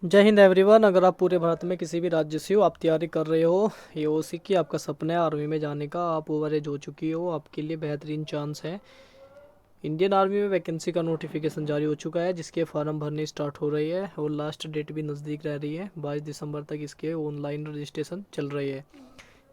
जय हिंद एवरीवन। अगर आप पूरे भारत में किसी भी राज्य से हो, आप तैयारी कर रहे हो एओसी की, आपका सपना है आर्मी में जाने का, आप ओवर एज हो चुकी हो, आपके लिए बेहतरीन चांस है। इंडियन आर्मी में वैकेंसी का नोटिफिकेशन जारी हो चुका है, जिसके फॉर्म भरने स्टार्ट हो रही है और लास्ट डेट भी नज़दीक रह रही है। 22 दिसंबर तक इसके ऑनलाइन रजिस्ट्रेशन चल रही है।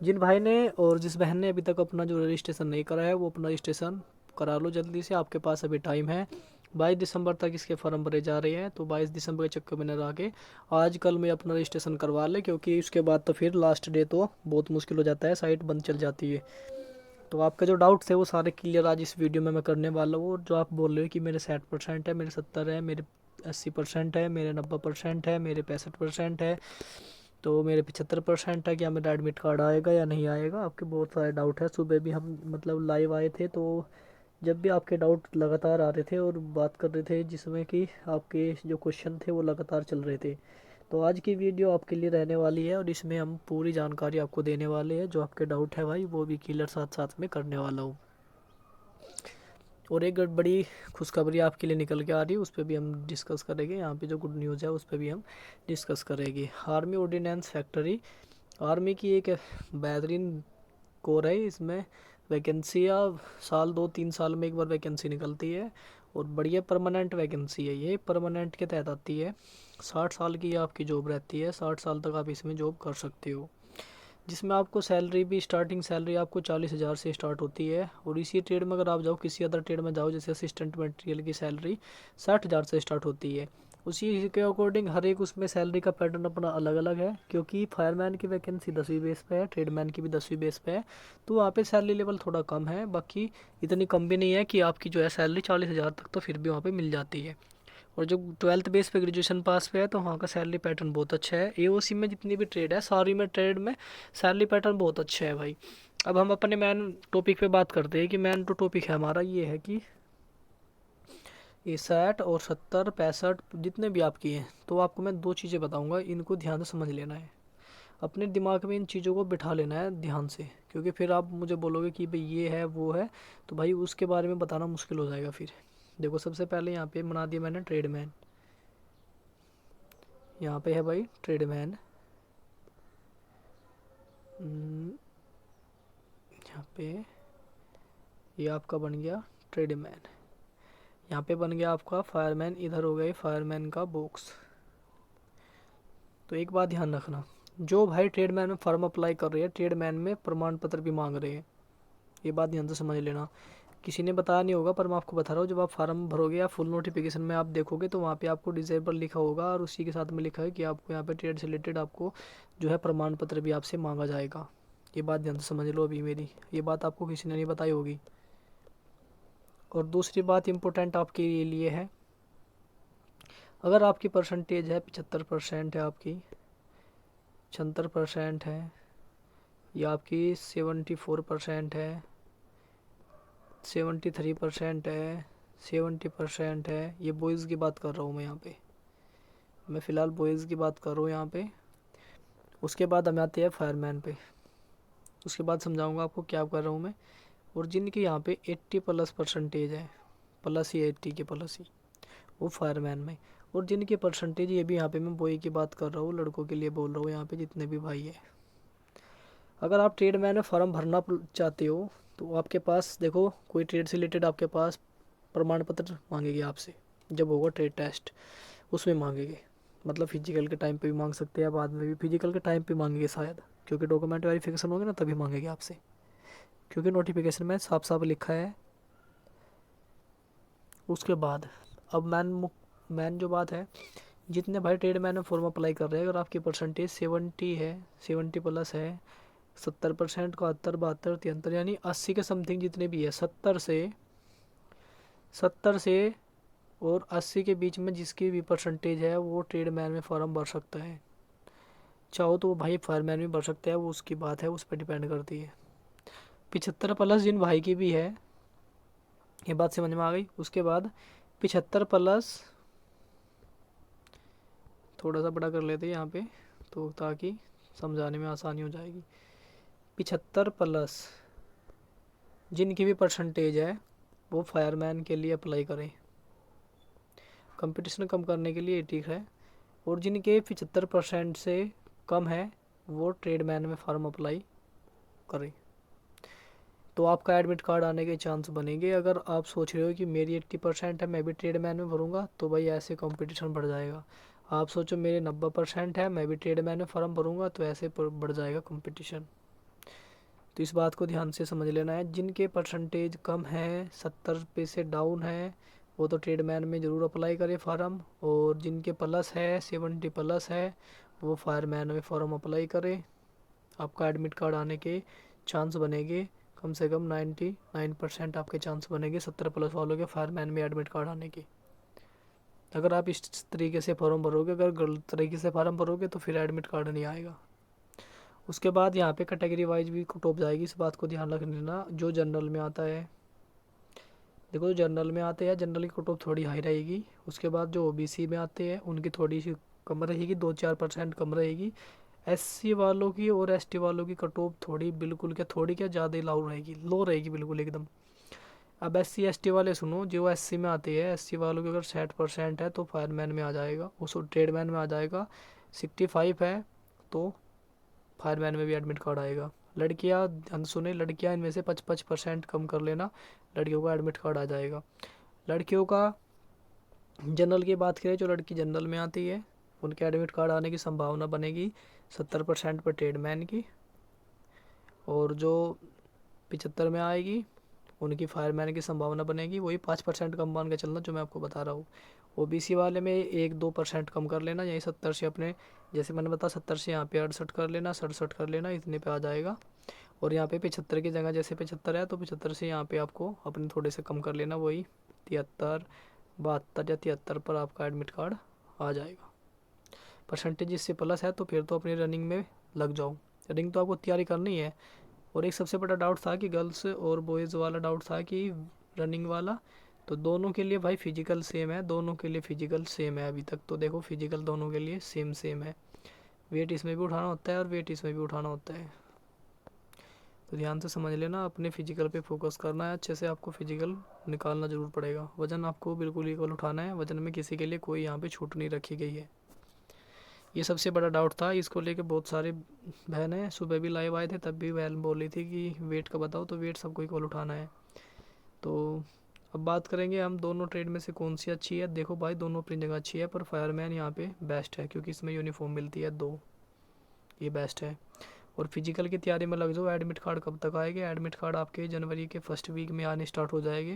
जिन भाई ने और जिस बहन ने अभी तक अपना जो रजिस्ट्रेशन नहीं करा है, वो अपना रजिस्ट्रेशन करा लो जल्दी से, आपके पास अभी टाइम है। 22 दिसंबर तक इसके फॉर्म भरे जा रहे हैं, तो 22 दिसंबर के चक्कर में न रह के आज कल में अपना रजिस्ट्रेशन करवा ले, क्योंकि उसके बाद तो फिर लास्ट डे तो बहुत मुश्किल हो जाता है, साइट बंद चल जाती है। तो आपके जो डाउट्स है वो सारे क्लियर आज इस वीडियो में मैं करने वाला हूँ। और जो आप बोल रहे हो कि मेरे 60% है, मेरे 70 है, मेरे 80% है, मेरे 90% है, मेरे 65% है, तो मेरे 75% है, क्या मेरा एडमिट कार्ड आएगा या नहीं आएगा, आपके बहुत सारे डाउट है। सुबह भी हम मतलब लाइव आए थे, तो जब भी आपके डाउट लगातार आ रहे थे और बात कर रहे थे, जिसमें कि आपके जो क्वेश्चन थे वो लगातार चल रहे थे। तो आज की वीडियो आपके लिए रहने वाली है और इसमें हम पूरी जानकारी आपको देने वाले हैं। जो आपके डाउट है भाई, वो भी क्लियर साथ साथ में करने वाला हूँ। और एक बड़ी खुशखबरी आपके लिए निकल के आ रही है, उस पर भी हम डिस्कस करेंगे। यहाँ पे जो गुड न्यूज़ है उस पर भी हम डिस्कस करेंगे। आर्मी ऑर्डिनेंस फैक्ट्री आर्मी की एक बेहतरीन कोर है। इसमें वैकेंसियाँ साल 2-3 साल में एक बार वैकेंसी निकलती है और बढ़िया परमानेंट वैकेंसी है। ये परमानेंट के तहत आती है। 60 साल की आपकी जॉब रहती है, 60 साल तक आप इसमें जॉब कर सकते हो, जिसमें आपको सैलरी भी स्टार्टिंग सैलरी आपको 40,000 से स्टार्ट होती है। और इसी ट्रेड में अगर आप जाओ, किसी अदर ट्रेड में जाओ जैसे असिस्टेंट मटेरियल की सैलरी 60,000 से स्टार्ट होती है। उसी के अकॉर्डिंग हर एक उसमें सैलरी का पैटर्न अपना अलग अलग है, क्योंकि फायरमैन की वैकेंसी 10वीं बेस पे है, ट्रेडमैन की भी 10वीं बेस पे है, तो वहाँ पे सैलरी लेवल थोड़ा कम है। बाकी इतनी कम भी नहीं है कि आपकी जो है सैलरी 40,000 तक तो फिर भी वहाँ पे मिल जाती है। और जो 12th बेस पे ग्रेजुएशन पास पे है, तो वहाँ का सैलरी पैटर्न बहुत अच्छा है। एओसी में जितनी भी ट्रेड है, सारी में ट्रेड में सैलरी पैटर्न बहुत अच्छा है भाई। अब हम अपने मेन टॉपिक पे बात करते हैं कि मेन तो टॉपिक है हमारा ये है कि ये 60 और 70 65 जितने भी आपकी हैं, तो आपको मैं दो चीज़ें बताऊंगा, इनको ध्यान से समझ लेना है। अपने दिमाग में इन चीज़ों को बिठा लेना है ध्यान से, क्योंकि फिर आप मुझे बोलोगे कि भाई ये है वो है, तो भाई उसके बारे में बताना मुश्किल हो जाएगा फिर। देखो, सबसे पहले यहाँ पे बना दिया मैंने ट्रेडमैन। यहाँ पे है भाई ट्रेडमैन। यहाँ पे ये आपका बन गया ट्रेडमैन। यहाँ पे बन गया आपका फायरमैन, इधर हो गए फायरमैन का बॉक्स। तो एक बात ध्यान रखना, जो भाई ट्रेडमैन में फॉर्म अप्लाई कर रहे हैं, ट्रेडमैन में प्रमाण पत्र भी मांग रहे हैं, ये बात ध्यान से समझ लेना। किसी ने बताया नहीं होगा, पर मैं आपको बता रहा हूँ। जब आप फार्म भरोगे या फुल नोटिफिकेशन में आप देखोगे, तो वहाँ पे आपको डिजेबल लिखा होगा और उसी के साथ में लिखा है कि आपको यहाँ पे ट्रेड से रिलेटेड आपको जो है प्रमाण पत्र भी आपसे मांगा जाएगा। ये बात ध्यान से समझ लो। अभी मेरी ये बात आपको किसी ने नहीं बताई होगी। और दूसरी बात इम्पोर्टेंट आपके लिए है, अगर आपकी परसेंटेज है 75% है, आपकी 76% है, या आपकी 74% है, 73% है, 70% है, ये बॉयज़ की बात कर रहा हूँ मैं यहाँ पे। मैं फ़िलहाल बॉयज़ की बात कर रहा हूँ यहाँ पे। उसके बाद हम आते हैं फायरमैन पे, उसके बाद समझाऊंगा आपको क्या कर रहा हूँ मैं। और जिनकी यहाँ पे 80 प्लस परसेंटेज है, प्लस ही 80 के प्लस ही, वो फायरमैन में। और जिनकी परसेंटेज, ये भी यहाँ पे मैं बॉय की बात कर रहा हूँ, लड़कों के लिए बोल रहा हूँ यहाँ पे जितने भी भाई है। अगर आप ट्रेडमैन में फॉर्म भरना चाहते हो, तो आपके पास देखो कोई ट्रेड से रिलेटेड आपके पास प्रमाण पत्र मांगेगी आपसे। जब होगा ट्रेड टेस्ट, उसमें मांगेंगे, मतलब फिजिकल के टाइम पे भी मांग सकते हैं, बाद में भी फिजिकल के टाइम पे मांगेंगे शायद, क्योंकि डॉक्यूमेंट वेरिफिकेशन होंगे ना तभी मांगेंगे आपसे, क्योंकि नोटिफिकेशन में साफ साफ लिखा है। उसके बाद अब मैन जो बात है, जितने भाई ट्रेड मैन में फॉर्म अप्लाई कर रहे हैं, अगर आपकी परसेंटेज 70 है, 70 प्लस है, 70%, 71, 72, 73, यानी 80 के समथिंग जितने भी है, 70 से और 80 के बीच में जिसकी भी परसेंटेज है, वो ट्रेड मैन में फॉर्म भर सकता है। चाहो तो वो भाई फायरमैन भी भर सकता है, वो उसकी बात है, उस पर डिपेंड करती है। 75 प्लस जिन भाई की भी है, ये बात समझ में आ गई। उसके बाद 75 प्लस, थोड़ा सा बड़ा कर लेते हैं यहाँ पे, तो ताकि समझाने में आसानी हो जाएगी। 75 प्लस जिनकी भी परसेंटेज है, वो फायरमैन के लिए अप्लाई करें। कंपटीशन कम करने के लिए ठीक है। और जिनके 75% से कम है वो ट्रेडमैन में फॉर्म अप्लाई करें, तो आपका एडमिट कार्ड आने के चांस बनेंगे। अगर आप सोच रहे हो कि मेरी 80% है मैं भी ट्रेडमैन में भरूंगा, तो भाई ऐसे कंपटीशन बढ़ जाएगा। आप सोचो मेरे 90% है मैं भी ट्रेडमैन में फॉर्म भरूंगा, तो ऐसे बढ़ जाएगा कंपटीशन। तो इस बात को ध्यान से समझ लेना है। जिनके परसेंटेज कम है, 70 पे से डाउन है, वो तो ट्रेडमैन में ज़रूर अप्लाई करे फॉर्म। और जिनके प्लस है, 70 प्लस है, वो फायरमैन में फॉर्म अप्लाई करे। आपका एडमिट कार्ड आने के चांस बनेंगे कम से कम 99% आपके चांस बनेंगे 70 प्लस वालों के फायरमैन में एडमिट कार्ड आने के। अगर आप इस तरीके से फॉर्म भरोगे, अगर गलत तरीके से फॉर्म भरोगे तो फिर एडमिट कार्ड नहीं आएगा। उसके बाद यहाँ पे कैटेगरी वाइज भी टॉप जाएगी, इस बात को ध्यान रख लेना। जो जनरल में आता है, देखो जो जनरल में आते हैं जनरल की कट ऑफ थोड़ी हाई रहेगी। उसके बाद जो ओबीसी में आते हैं उनकी थोड़ी सी कम रहेगी, 2-4% कम रहेगी। एससी वालों की और एसटी वालों की कट ऑफ थोड़ी बिल्कुल क्या थोड़ी क्या ज़्यादा ही लो रहेगी बिल्कुल एकदम। अब एससी एसटी वाले सुनो, जो एससी में आते हैं, एससी वालों की अगर 60% है तो फायरमैन में आ जाएगा, उस ट्रेडमैन में आ जाएगा। 65 है तो फायरमैन में भी एडमिट कार्ड आएगा। लड़कियां ध्यान सुने, लड़कियां इनमें से 55% कम कर लेना, लड़कियों का एडमिट कार्ड आ जाएगा। लड़कियों का जनरल की बात करें, जो लड़की जनरल में आती है उनके एडमिट कार्ड आने की संभावना बनेगी 70% पर ट्रेडमैन की, और जो 75 में आएगी उनकी फायरमैन की संभावना बनेगी वही 5% कम मान के चलना जो मैं आपको बता रहा हूँ। ओबीसी वाले में 1-2% कम कर लेना, यही 70 से अपने, जैसे मैंने बताया 70 से यहाँ पे 68 कर लेना, 67 कर लेना, इतने पे आ जाएगा। और यहाँ पे 75 की जगह जैसे 75 है तो 75 से यहाँ पे आपको अपने थोड़े से कम कर लेना, वही 73, 72 या 73 पर आपका एडमिट कार्ड आ जाएगा। परसेंटेज इससे प्लस है तो फिर तो अपनी रनिंग में लग जाओ, रनिंग तो आपको तैयारी करनी है। और एक सबसे बड़ा डाउट था कि गर्ल्स और बॉयज़ वाला डाउट था कि रनिंग वाला, तो दोनों के लिए भाई फिजिकल सेम है, दोनों के लिए फिजिकल सेम है। अभी तक तो देखो फिजिकल दोनों के लिए सेम है। वेट इसमें भी उठाना होता है और वेट इसमें भी उठाना होता है, तो ध्यान से समझ लेना। अपने फिजिकल पे फोकस करना है, अच्छे से आपको फिजिकल निकालना ज़रूर पड़ेगा। वज़न आपको बिल्कुल इक्वल उठाना है, वज़न में किसी के लिए कोई यहाँ पे छूट नहीं रखी गई है। ये सबसे बड़ा डाउट था, इसको लेके बहुत सारे बहनें सुबह भी लाइव आए थे, तब भी बहन बोल रही थी कि वेट का बताओ, तो वेट सबको इक्वल उठाना है। तो अब बात करेंगे हम दोनों ट्रेड में से कौन सी अच्छी है। देखो भाई दोनों अपनी जगह अच्छी है, पर फायरमैन यहाँ पे बेस्ट है क्योंकि इसमें यूनिफॉर्म मिलती है 2, ये बेस्ट है। और फिजिकल की तैयारी में लग जाओ। एडमिट कार्ड कब तक आएगा? एडमिट कार्ड आपके जनवरी के फर्स्ट वीक में आने स्टार्ट हो जाएंगे,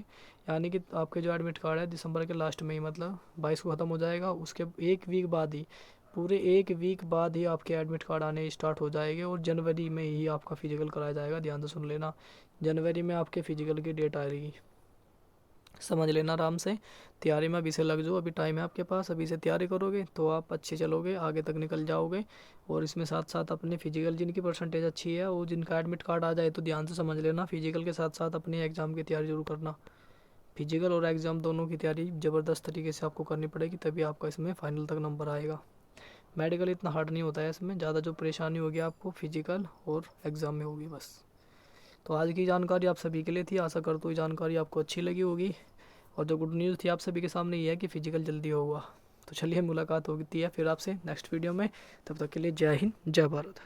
यानी कि आपके जो एडमिट कार्ड है दिसंबर के लास्ट में ही, मतलब 22 को ख़त्म हो जाएगा। उसके एक वीक बाद ही, पूरे एक वीक बाद ही आपके एडमिट कार्ड आने स्टार्ट हो जाएंगे, और जनवरी में ही आपका फिजिकल कराया जाएगा। ध्यान से सुन लेना, जनवरी में आपके फिजिकल की डेट आएगी, समझ लेना आराम से। तैयारी में अभी से लग जाओ, अभी टाइम है आपके पास, अभी से तैयारी करोगे तो आप अच्छे चलोगे, आगे तक निकल जाओगे। और इसमें साथ साथ अपने फिजिकल जिनकी परसेंटेज अच्छी है और जिनका एडमिट कार्ड आ जाए तो ध्यान से समझ लेना, फिजिकल के साथ साथ अपने एग्ज़ाम की तैयारी जरूर करना। फिजिकल और एग्ज़ाम दोनों की तैयारी ज़बरदस्त तरीके से आपको करनी पड़ेगी, तभी आपका इसमें फाइनल तक नंबर आएगा। मेडिकल इतना हार्ड नहीं होता है, इसमें ज़्यादा जो परेशानी होगी आपको फिजिकल और एग्ज़ाम में होगी बस। तो आज की जानकारी आप सभी के लिए थी, आशा करता हूँ ये जानकारी आपको अच्छी लगी होगी। और जो गुड न्यूज़ थी आप सभी के सामने ये है कि फिजिकल जल्दी होगा। तो चलिए मुलाकात होती है फिर आपसे नेक्स्ट वीडियो में, तब तक के लिए जय हिंद जय भारत।